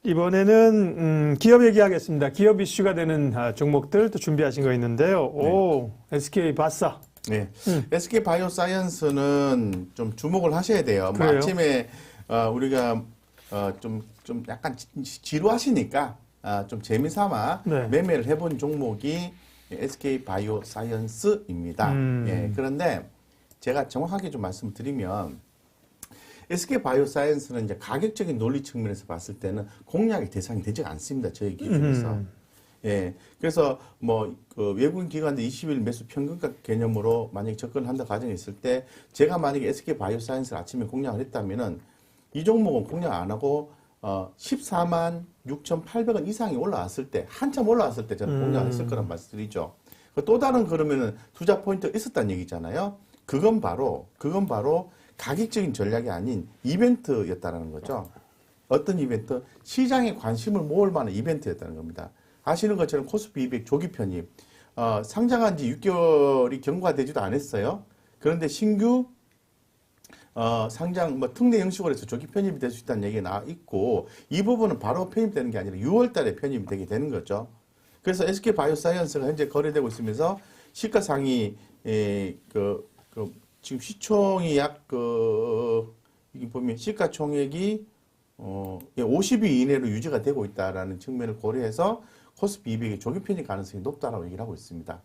이번에는 기업 얘기하겠습니다. 기업 이슈가 되는 종목들 또 준비하신 거 있는데요. 오, SK 바사. 네, SK 바이오사이언스는 좀 주목을 하셔야 돼요. 뭐 아침에 우리가 좀 약간 지루하시니까 좀 재미삼아 네. 매매를 해본 종목이 SK 바이오사이언스입니다. 예, 그런데 제가 정확하게 좀 말씀드리면 SK 바이오사이언스는 이제 가격적인 논리 측면에서 봤을 때는 공략의 대상이 되지 않습니다. 저희 기준에서. 예. 그래서 그 외국인 기관들 20일 매수 평균가 개념으로 만약에 접근을 한다 가정에 있을 때 제가 만약에 SK 바이오사이언스를 아침에 공략을 했다면은 이 종목은 공략 안 하고 14만 6,800원 이상이 올라왔을 때 한참 올라왔을 때 저는 공략을 했을 거란 말씀드리죠. 또 다른 그러면은 투자 포인트가 있었다는 얘기잖아요. 그건 바로 가격적인 전략이 아닌 이벤트였다는 거죠. 어떤 이벤트? 시장에 관심을 모을 만한 이벤트였다는 겁니다. 아시는 것처럼 코스피 200 조기 편입, 상장한 지 6개월이 경과되지도 않았어요. 그런데 신규 상장 특례 형식으로 해서 조기 편입이 될 수 있다는 얘기가 나와 있고 이 부분은 바로 편입되는 게 아니라 6월 달에 편입이 되게 되는 거죠. 그래서 SK 바이오사이언스가 현재 거래되고 있으면서 시가상위 지금 시총이 이게 보면 시가총액이 50위 이내로 유지가 되고 있다라는 측면을 고려해서 코스피 200의 조기 편입 가능성이 높다라고 얘기를 하고 있습니다.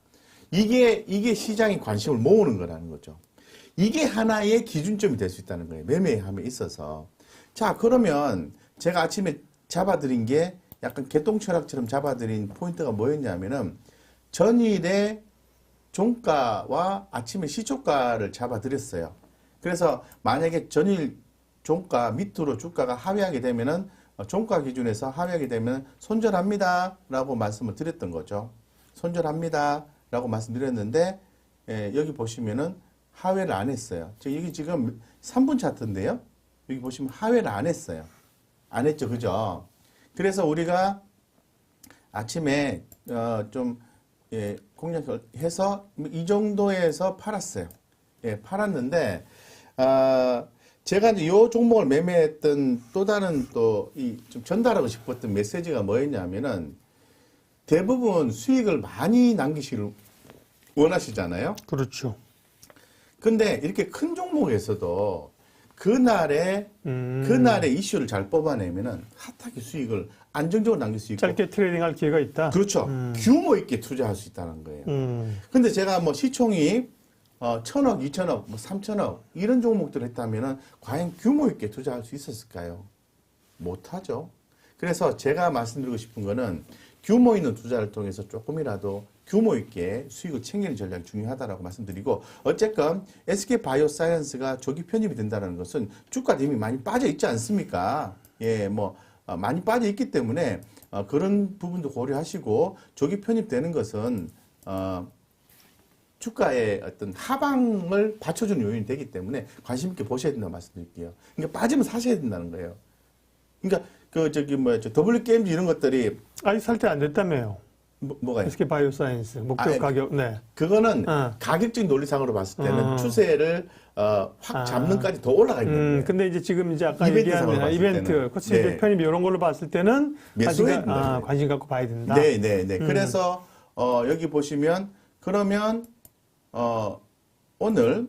이게 시장의 관심을 모으는 거라는 거죠. 이게 하나의 기준점이 될 수 있다는 거예요. 매매함에 있어서. 자, 그러면 제가 아침에 잡아드린 게 약간 개똥철학처럼 잡아드린 포인트가 뭐였냐면은 전일의 종가와 아침에 시초가를 잡아드렸어요. 그래서 만약에 전일 종가 밑으로 주가가 하회하게 되면은 종가 기준에서 하회하게 되면 손절합니다 라고 말씀을 드렸던 거죠. 손절합니다 라고 말씀드렸는데 여기 보시면은 하회를 안 했어요. 여기 지금 3분 차트인데요. 여기 보시면 하회를 안 했어요. 안 했죠. 그죠? 그래서 우리가 아침에 공략을 해서 이 정도에서 팔았어요. 예, 팔았는데 제가 이제 이 종목을 매매했던 또 다른 좀 전달하고 싶었던 메시지가 뭐였냐면은 대부분 수익을 많이 남기시길 원하시잖아요. 그렇죠. 근데 이렇게 큰 종목에서도 그날의 이슈를 잘 뽑아내면은 핫하게 수익을 안정적으로 남길 수 있고 짧게 트레이딩할 기회가 있다. 그렇죠. 규모 있게 투자할 수 있다는 거예요. 근데 제가 시총이 1,000억, 2,000억, 3,000억 이런 종목들 했다면은 과연 규모 있게 투자할 수 있었을까요? 못하죠. 그래서 제가 말씀드리고 싶은 거는 규모 있는 투자를 통해서 조금이라도 규모 있게 수익을 챙기는 전략이 중요하다라고 말씀드리고 어쨌건 SK 바이오사이언스가 조기 편입이 된다는 것은 주가도 이미 많이 빠져 있지 않습니까? 예, 많이 빠져 있기 때문에 그런 부분도 고려하시고 조기 편입되는 것은 주가의 어떤 하방을 받쳐주는 요인이 되기 때문에 관심 있게 보셔야 된다고 말씀드릴게요. 그러니까 빠지면 사셔야 된다는 거예요. 그러니까 W게임즈 이런 것들이 아직 살 때 안 됐다며요. 뭐가요? SK 바이오사이언스 목표 가격. 네. 그거는 가격적인 논리상으로 봤을 때는 추세를 확 잡는까지 더 올라가 있는 거예요. 근데 이제 지금 이제 아까 얘기한 이벤트, 코스피 편입 이런 걸로 봤을 때는 관심 갖고 봐야 된다. 네. 그래서 여기 보시면 그러면 오늘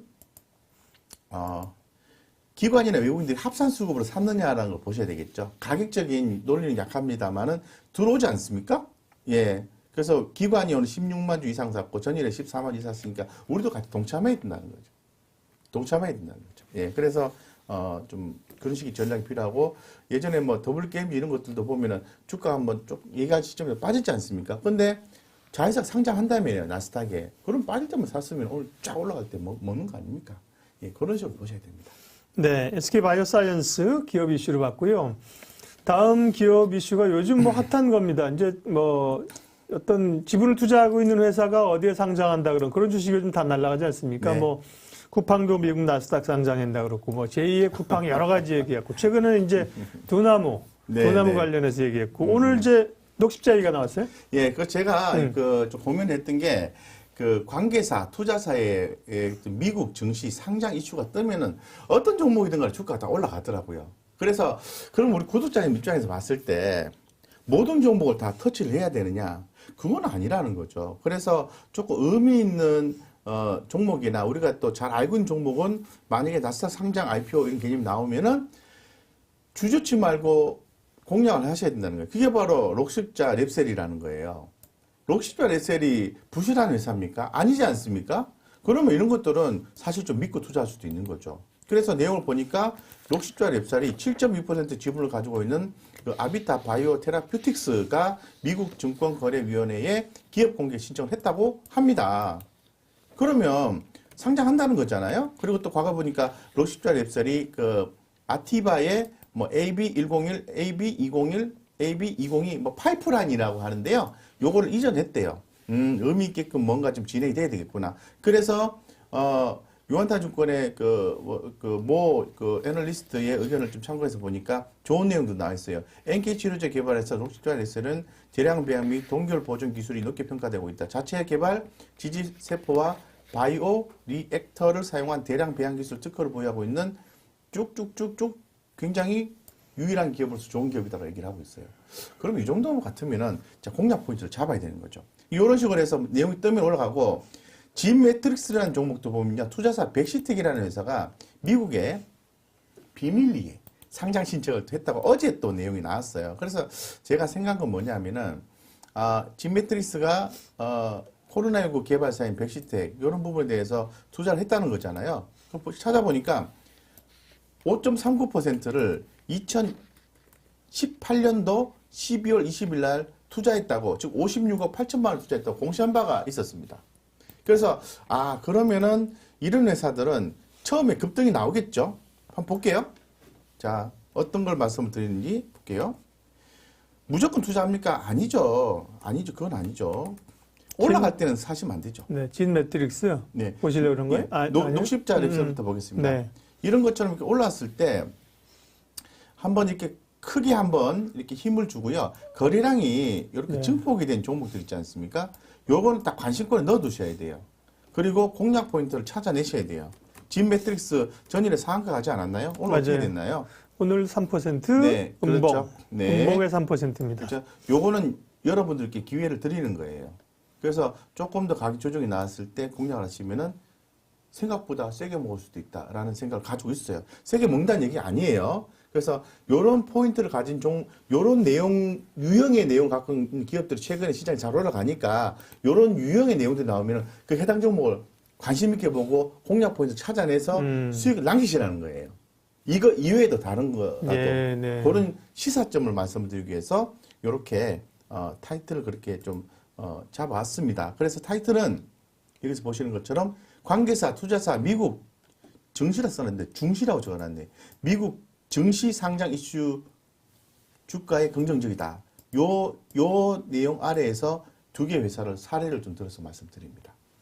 기관이나 외국인들이 합산 수급으로 샀느냐라는 걸 보셔야 되겠죠. 가격적인 논리는 약합니다만은 들어오지 않습니까? 예. 그래서 기관이 오늘 16만 주 이상 샀고 전일에 14만 주 샀으니까 우리도 같이 동참해야 된다는 거죠. 동참해야 된다는 거죠. 예. 그래서 좀 그런 식의 전략이 필요하고 예전에 더블게임즈 이런 것들도 보면은 주가 한번 좀 얘기한 시점에 빠졌지 않습니까? 근데 자회사 상장한다며요. 나스닥에. 그럼 빠질 때만 샀으면 오늘 쫙 올라갈 때 먹는 거 아닙니까? 예. 그런 식으로 보셔야 됩니다. 네. SK 바이오사이언스 기업 이슈를 봤고요. 다음 기업 이슈가 요즘 핫한 겁니다. 이제 어떤 지분을 투자하고 있는 회사가 어디에 상장한다 그런 주식이 요즘 다 날아가지 않습니까? 네. 쿠팡도 미국 나스닥 상장한다 그렇고 제2의 쿠팡 여러 가지 얘기했고 최근에는 이제 도나무 관련해서 얘기했고 오늘 이제 녹십자 얘기가 나왔어요? 예, 제가 좀 고민했던 게 관계사, 투자사의 미국 증시 상장 이슈가 뜨면은 어떤 종목이든 간에 주가가 다 올라가더라고요. 그래서 그럼 우리 구독자님 입장에서 봤을 때 모든 종목을 다 터치를 해야 되느냐? 그건 아니라는 거죠. 그래서 조금 의미 있는 종목이나 우리가 또 잘 알고 있는 종목은 만약에 나스닥 상장 IPO 이런 개념이 나오면은 주저치 말고 공략을 하셔야 된다는 거예요. 그게 바로 록십자 랩셀이라는 거예요. 록십자 랩셀이 부실한 회사입니까? 아니지 않습니까? 그러면 이런 것들은 사실 좀 믿고 투자할 수도 있는 거죠. 그래서 내용을 보니까 록십자 랩셀이 7.2% 지분을 가지고 있는 그 아비타 바이오 테라퓨틱스가 미국 증권거래위원회에 기업 공개 신청을 했다고 합니다. 그러면 상장한다는 거잖아요. 그리고 또 과거 보니까 록십자 랩셀이 그 아티바의 뭐 AB101, AB201, AB202 뭐 파이프라인이라고 하는데요. 요거를 이전했대요. 의미 있게끔 뭔가 좀 진행이 돼야 되겠구나. 그래서 유한타증권의 그 애널리스트의 의견을 좀 참고해서 보니까 좋은 내용도 나와 있어요. NK 치료제 개발에서 록십자 랩셀은 대량 배양 및 동결 보존 기술이 높게 평가되고 있다. 자체 개발 지지 세포와 바이오 리액터를 사용한 대량 배양 기술 특허를 보유하고 있는 쭉쭉쭉쭉 굉장히 유일한 기업으로서 좋은 기업이다라고 얘기를 하고 있어요. 그럼 이 정도 같으면은 자, 공략 포인트를 잡아야 되는 거죠. 이런 식으로 해서 내용이 뜨면 올라가고 진 매트릭스라는 종목도 보면요. 투자사 백시텍이라는 회사가 미국의 비밀리에 상장 신청을 했다고 어제 또 내용이 나왔어요. 그래서 제가 생각한 건 뭐냐면은 진 매트릭스가 코로나19 개발사인 백시텍 이런 부분에 대해서 투자를 했다는 거잖아요. 찾아보니까 5.39%를 2018년도 12월 20일 날 투자했다고, 즉 56억 8천만 원 투자했다고 공시한 바가 있었습니다. 그래서 그러면은 이런 회사들은 처음에 급등이 나오겠죠. 한번 볼게요. 자, 어떤 걸 말씀을 드리는지 볼게요. 무조건 투자합니까? 아니죠. 그건 아니죠. 올라갈 때는 사시면 안 되죠. 네, 진 매트릭스 네. 보시려고 그런 거예요? 녹십자 랩셀부터 보겠습니다. 네. 이런 것처럼 이렇게 올라왔을 때 한번 이렇게 크게 한번 이렇게 힘을 주고요. 거래량이 이렇게 네. 증폭이 된 종목들 있지 않습니까? 요거는 딱 관심권에 넣어 두셔야 돼요. 그리고 공략 포인트를 찾아내셔야 돼요. 진 매트릭스 전일에 상한가 가지 않았나요? 오늘 맞아요. 어떻게 됐나요? 오늘 3% 네, 음봉. 그렇죠. 네. 음봉의 3%입니다. 그렇죠. 요거는 여러분들께 기회를 드리는 거예요. 그래서 조금 더 가격 조정이 나왔을 때 공략을 하시면은 생각보다 세게 먹을 수도 있다라는 생각을 가지고 있어요. 세게 먹는다는 얘기 아니에요. 그래서 요런 포인트를 가진 요런 내용, 유형의 내용 갖고 있는 기업들이 최근에 시장이 잘 올라가니까 요런 유형의 내용들이 나오면 그 해당 종목을 관심 있게 보고 공략 포인트 찾아내서 수익을 남기시라는 거예요. 이거 이외에도 다른 거라도 네. 그런 시사점을 말씀드리기 위해서 요렇게 타이틀을 그렇게 좀 잡아왔습니다. 그래서 타이틀은 여기서 보시는 것처럼 관계사, 투자사, 미국 증시라 써놨는데 중시라고 적어놨네. 미국 증시 상장 이슈 주가에 긍정적이다. 요 내용 아래에서 두 개 회사를 사례를 좀 들어서 말씀드립니다.